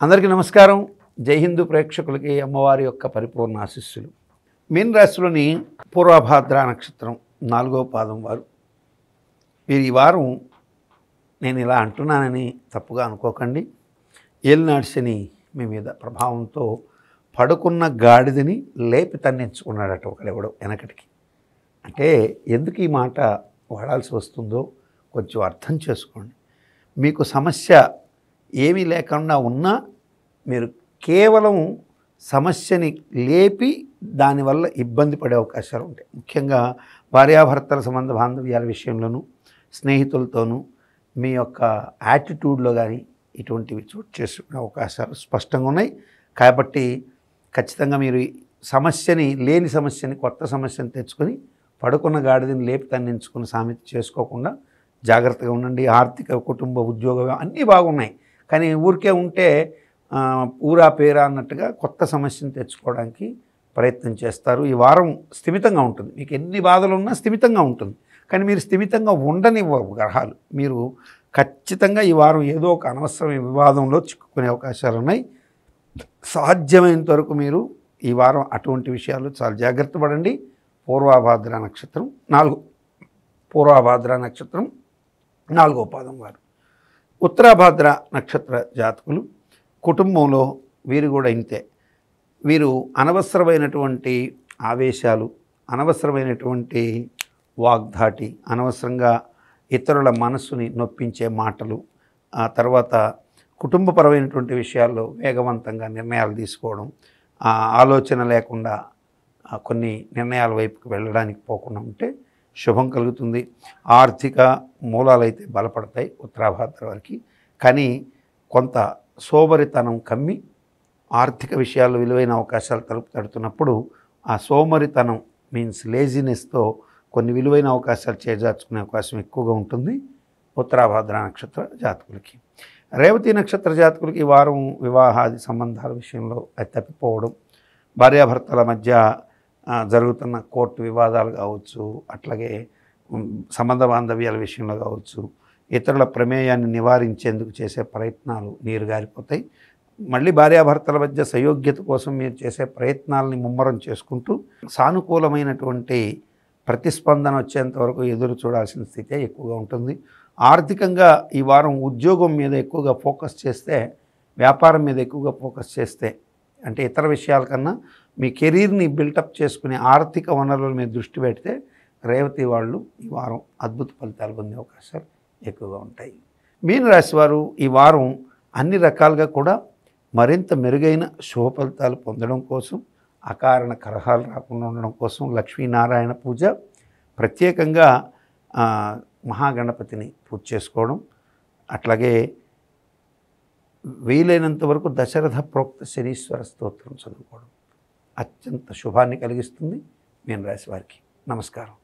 అందరికీ నమస్కారం. జై హిందూ ప్రేక్షకులకి అమ్మవారి యొక్క పరిపూర్ణ ఆశీస్సులు. మీన రాశిలోని పూర్వభాద్ర నక్షత్రం 4వ పాదం వారు. మీరు ఈ వారం నేను ఇలా అంటున్నానని తప్పుగా అనుకోకండి. ఏలినాటి శని మీ మీద ప్రభావంతో పడుకున్న గాడిదని లేపి తన్నించుకున్నాడట ఒకడెవడో వెనకటికి. అంటే ఎందుకు ఈ మాట వాడాల్సి వస్తుందో కొంచెం అర్థం చేసుకోండి. మీకు సమస్య ఏమీ లేకుండా ఉన్నా మీరు కేవలం సమస్యని లేపి దానివల్ల ఇబ్బంది పడే అవకాశాలు ఉంటాయి. ముఖ్యంగా భార్యాభర్తల సంబంధ బాంధవ్యాల విషయంలోనూ స్నేహితులతోనూ మీ యొక్క యాటిట్యూడ్లో కానీ ఇటువంటివి చోటు చేసుకునే అవకాశాలు స్పష్టంగా ఉన్నాయి. కాబట్టి ఖచ్చితంగా మీరు సమస్యని లేని సమస్యని కొత్త సమస్యని తెచ్చుకొని పడుకున్న గాడిదని లేపి తన్నించుకుని సామెత చేసుకోకుండా జాగ్రత్తగా ఉండండి. ఆర్థిక కుటుంబ ఉద్యోగం అన్నీ బాగున్నాయి, కానీ ఊరికే ఉంటే ఊరా పేరా అన్నట్టుగా కొత్త సమస్యను తెచ్చుకోవడానికి ప్రయత్నం చేస్తారు. ఈ వారం స్థిమితంగా ఉంటుంది. మీకు ఎన్ని బాధలు ఉన్నా స్థిమితంగా ఉంటుంది, కానీ మీరు స్థిమితంగా ఉండనివ్వరు గ్రహాలు. మీరు ఖచ్చితంగా ఈ వారం ఏదో ఒక అనవసరమైన వివాదంలో చిక్కుకునే అవకాశాలు ఉన్నాయి. సాధ్యమైనంత వరకు మీరు ఈ వారం అటువంటి విషయాలు చాలా జాగ్రత్త పడండి. పూర్వభాద్ర నక్షత్రం 4వ పాదం వారు. ఉత్తరాభాద్ర నక్షత్ర జాతకులు కుటుంబంలో వీరు కూడా ఇంతే. వీరు అనవసరమైనటువంటి ఆవేశాలు, అనవసరమైనటువంటి వాగ్ధాటి, అనవసరంగా ఇతరుల మనస్సుని నొప్పించే మాటలు, ఆ తర్వాత కుటుంబపరమైనటువంటి విషయాల్లో వేగవంతంగా నిర్ణయాలు తీసుకోవడం, ఆలోచన లేకుండా కొన్ని నిర్ణయాల వైపుకి వెళ్ళడానికి పోకుండా ఉంటే శుభం కలుగుతుంది. ఆర్థిక మూలాలైతే బలపడతాయి ఉత్తరాభాద్ర వారికి, కానీ కొంత సోమరితనం కమ్మి ఆర్థిక విషయాల్లో విలువైన అవకాశాలు తలుపు తడుతున్నప్పుడు ఆ సోమరితనం మీన్స్ లేజినెస్తో కొన్ని విలువైన అవకాశాలు చేజార్చుకునే అవకాశం ఎక్కువగా ఉంటుంది ఉత్తరాభాద్ర నక్షత్ర జాతకులకి. రేవతి నక్షత్ర జాతకులకి ఈ వారం వివాహాది సంబంధాల విషయంలో అది తప్పిపోవడం, భార్యాభర్తల మధ్య జరుగుతున్న కోర్టు వివాదాలు కావచ్చు, అట్లాగే సంబంధ బాంధవ్యాల విషయంలో కావచ్చు, ఇతరుల ప్రమేయాన్ని నివారించేందుకు చేసే ప్రయత్నాలు నీరుగారిపోతాయి. మళ్ళీ భార్యాభర్తల మధ్య సయోగ్యత కోసం మీరు చేసే ప్రయత్నాలని ముమ్మరం చేసుకుంటూ సానుకూలమైనటువంటి ప్రతిస్పందన వచ్చేంత వరకు ఎదురు చూడాల్సిన స్థితి ఎక్కువగా ఉంటుంది. ఆర్థికంగా ఈ వారం ఉద్యోగం మీద ఎక్కువగా ఫోకస్ చేస్తే, వ్యాపారం మీద ఎక్కువగా ఫోకస్ చేస్తే, అంటే ఇతర విషయాల కన్నా మీ కెరీర్ని బిల్టప్ చేసుకునే ఆర్థిక వనరుల మీద దృష్టి పెడితే రేవతి వాళ్ళు ఈ వారం అద్భుత ఫలితాలు పొందే అవకాశాలు ఎక్కువగా ఉంటాయి. మీన రాశి వారు ఈ వారం అన్ని రకాలుగా కూడా మరింత మెరుగైన శుభ ఫలితాలు పొందడం కోసం, అకారణ కలహాలు రాకుండా ఉండడం కోసం లక్ష్మీనారాయణ పూజ, ప్రత్యేకంగా మహాగణపతిని పూజ చేసుకోవడం, అట్లాగే వీలైనంత వరకు దశరథ ప్రోక్త శనీశ్వర స్తోత్రం చదువుకోవడం అత్యంత శుభాన్ని కలిగిస్తుంది మీన రాశి వారికి. నమస్కారం.